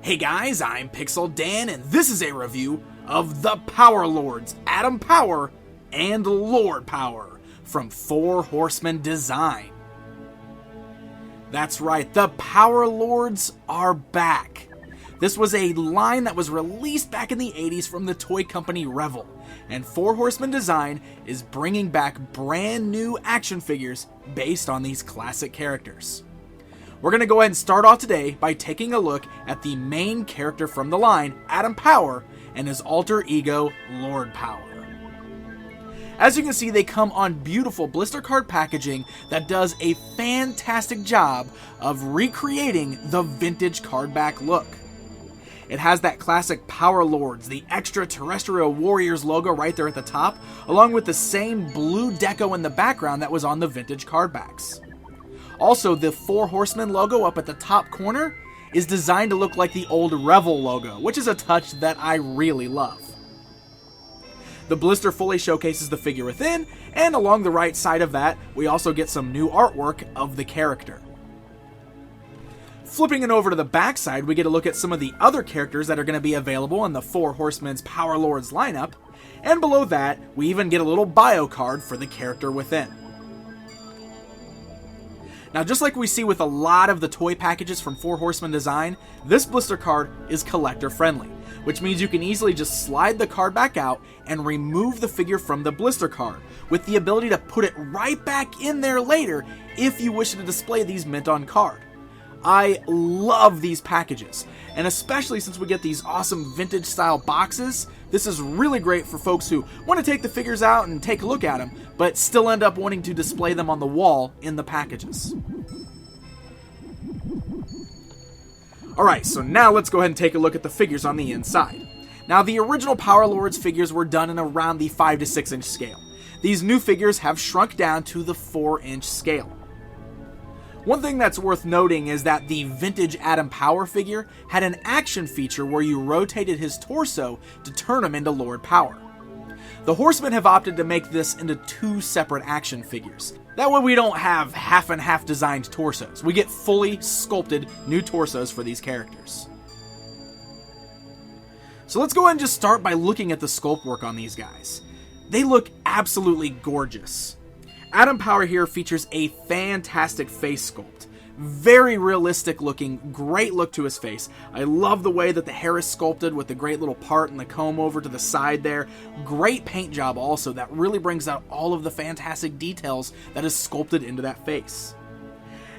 Hey guys, I'm Pixel Dan, and this is a review of the Power Lords, Atom Power and Lord Power from Four Horsemen Design. That's right, the Power Lords are back. This was a line that was released back in the 80s from the toy company Revell, and Four Horsemen Design is bringing back brand new action figures based on these classic characters. We're going to go ahead and start off today by taking a look at the main character from the line, Atom Power, and his alter ego, Lord Power. As you can see, they come on beautiful blister card packaging that does a fantastic job of recreating the vintage card back look. It has that classic Power Lords, the extraterrestrial warriors logo right there at the top, along with the same blue deco in the background that was on the vintage card backs. Also, the Four Horsemen logo up at the top corner is designed to look like the old Revell logo, which is a touch that I really love. The blister fully showcases the figure within, and along the right side of that, we also get some new artwork of the character. Flipping it over to the back side, we get a look at some of the other characters that are going to be available in the Four Horsemen's Power Lords lineup, and below that, we even get a little bio card for the character within. Now, just like we see with a lot of the toy packages from Four Horsemen Design, this blister card is collector friendly, which means you can easily just slide the card back out and remove the figure from the blister card, with the ability to put it right back in there later if you wish to display these mint on card. I love these packages, and especially since we get these awesome vintage style boxes, this is really great for folks who want to take the figures out and take a look at them, but still end up wanting to display them on the wall in the packages. Alright, so now let's go ahead and take a look at the figures on the inside. Now, the original Power Lords figures were done in around the 5 to 6 inch scale. These new figures have shrunk down to the 4 inch scale. One thing that's worth noting is that the vintage Atom Power figure had an action feature where you rotated his torso to turn him into Lord Power. The Horsemen have opted to make this into 2 separate action figures. That way we don't have half and half designed torsos. We get fully sculpted new torsos for these characters. So let's go ahead and just start by looking at the sculpt work on these guys. They look absolutely gorgeous. Atom Power here features a fantastic face sculpt. Very realistic looking, great look to his face. I love the way that the hair is sculpted with the great little part and the comb over to the side there. Great paint job also that really brings out all of the fantastic details that is sculpted into that face.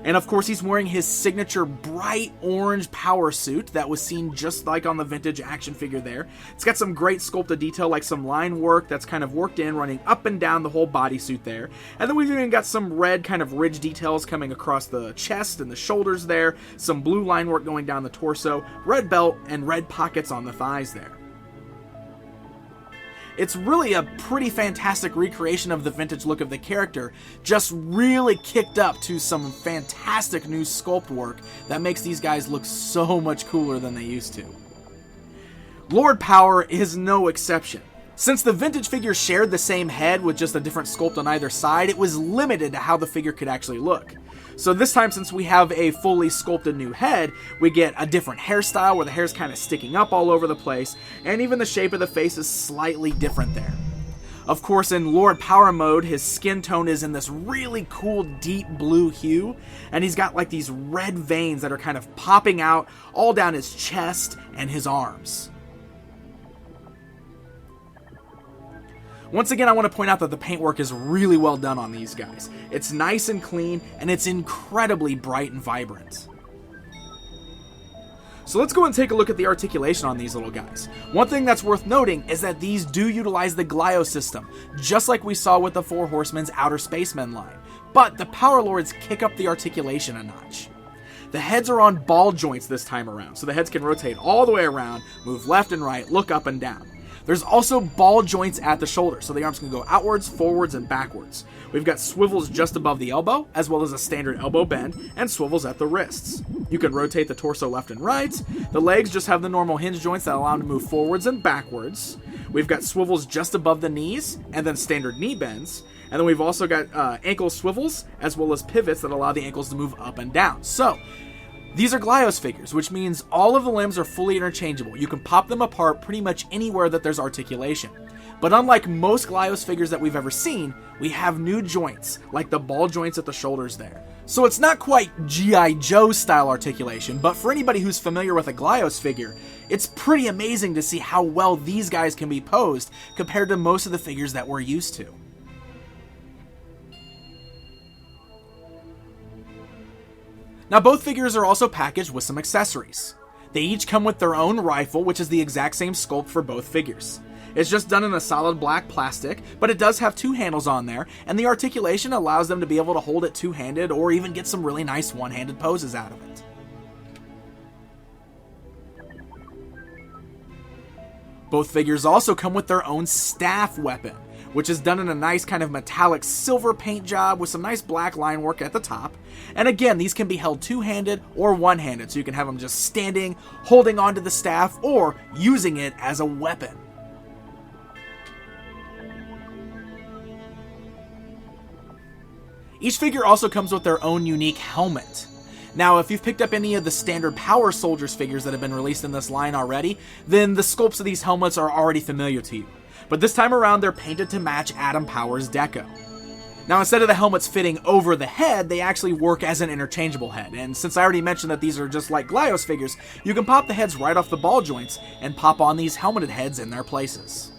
And of course, he's wearing his signature bright orange power suit that was seen just like on the vintage action figure there. It's got some great sculpted detail, like some line work that's kind of worked in, running up and down the whole bodysuit there. And then we've even got some red kind of ridge details coming across the chest and the shoulders there, some blue line work going down the torso, red belt, and red pockets on the thighs there. It's really a pretty fantastic recreation of the vintage look of the character, just really kicked up to some fantastic new sculpt work that makes these guys look so much cooler than they used to. Lord Power is no exception. Since the vintage figure shared the same head with just a different sculpt on either side, it was limited to how the figure could actually look. So this time, since we have a fully sculpted new head, we get a different hairstyle where the hair's kind of sticking up all over the place, and even the shape of the face is slightly different there. Of course, in Lord Power mode, his skin tone is in this really cool deep blue hue, and he's got like these red veins that are kind of popping out all down his chest and his arms. Once again, I want to point out that the paintwork is really well done on these guys. It's nice and clean, and it's incredibly bright and vibrant. So let's go and take a look at the articulation on these little guys. One thing that's worth noting is that these do utilize the Glio system, just like we saw with the Four Horsemen's Outer Spacemen line. But the Power Lords kick up the articulation a notch. The heads are on ball joints this time around, so the heads can rotate all the way around, move left and right, look up and down. There's also ball joints at the shoulder, so the arms can go outwards, forwards, and backwards. We've got swivels just above the elbow, as well as a standard elbow bend, and swivels at the wrists. You can rotate the torso left and right. The legs just have the normal hinge joints that allow them to move forwards and backwards. We've got swivels just above the knees, and then standard knee bends. And then we've also got ankle swivels, as well as pivots that allow the ankles to move up and down. So, These are Glyos figures, which means all of the limbs are fully interchangeable. You can pop them apart pretty much anywhere that there's articulation. But unlike most Glyos figures that we've ever seen, we have new joints, like the ball joints at the shoulders there. So it's not quite G.I. Joe style articulation, but for anybody who's familiar with a Glyos figure, it's pretty amazing to see how well these guys can be posed compared to most of the figures that we're used to. Now both figures are also packaged with some accessories. They each come with their own rifle, which is the exact same sculpt for both figures. It's just done in a solid black plastic, but it does have two handles on there, and the articulation allows them to be able to hold it two-handed or even get some really nice one-handed poses out of it. Both figures also come with their own staff weapon, which is done in a nice kind of metallic silver paint job with some nice black line work at the top. And again, these can be held two-handed or one-handed, so you can have them just standing, holding onto the staff, or using it as a weapon. Each figure also comes with their own unique helmet. Now, if you've picked up any of the standard Power Soldiers figures that have been released in this line already, then the sculpts of these helmets are already familiar to you. But this time around, they're painted to match Atom Power's deco. Now, instead of the helmets fitting over the head, they actually work as an interchangeable head. And since I already mentioned that these are just like Glyos figures, you can pop the heads right off the ball joints and pop on these helmeted heads in their places.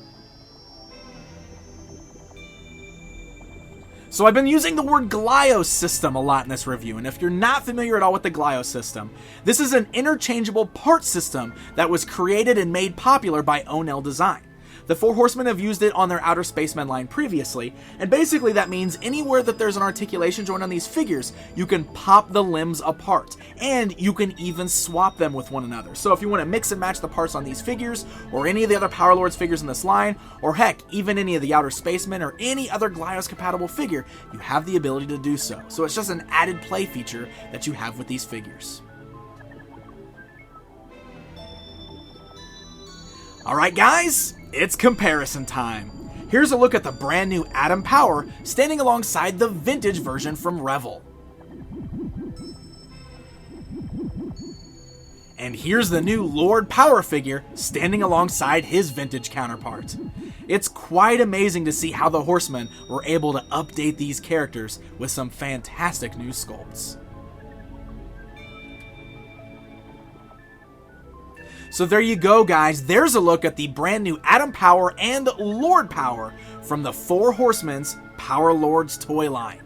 So I've been using the word Glyos system a lot in this review, and if you're not familiar at all with the Glyos system, this is an interchangeable part system that was created and made popular by Onell Design. The Four Horsemen have used it on their Outer Spacemen line previously, and basically that means anywhere that there's an articulation joint on these figures, you can pop the limbs apart, and you can even swap them with one another. So if you want to mix and match the parts on these figures, or any of the other Power Lords figures in this line, or heck, even any of the Outer Spacemen, or any other Glyos compatible figure, you have the ability to do so. So it's just an added play feature that you have with these figures. Alright guys, it's comparison time. Here's a look at the brand new Atom Power standing alongside the vintage version from Revel. And here's the new Lord Power figure standing alongside his vintage counterpart. It's quite amazing to see how the Horsemen were able to update these characters with some fantastic new sculpts. So there you go guys, there's a look at the brand new Atom Power and Lord Power from the Four Horsemen's Power Lords toy line.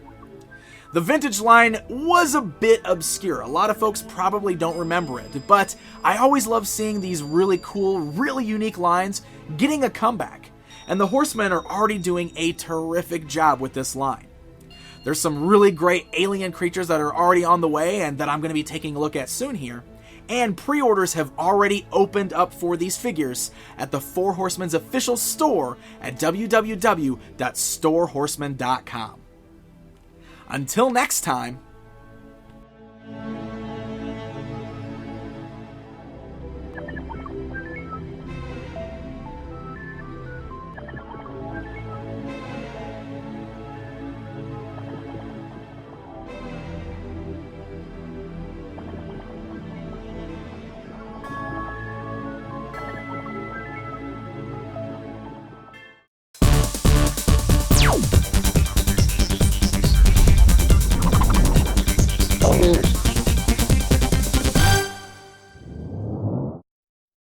The vintage line was a bit obscure, a lot of folks probably don't remember it, but I always love seeing these really cool, really unique lines getting a comeback, and the Horsemen are already doing a terrific job with this line. There's some really great alien creatures that are already on the way and that I'm going to be taking a look at soon here. And pre-orders have already opened up for these figures at the Four Horsemen's official store at www.storehorsemen.com. Until next time. Don't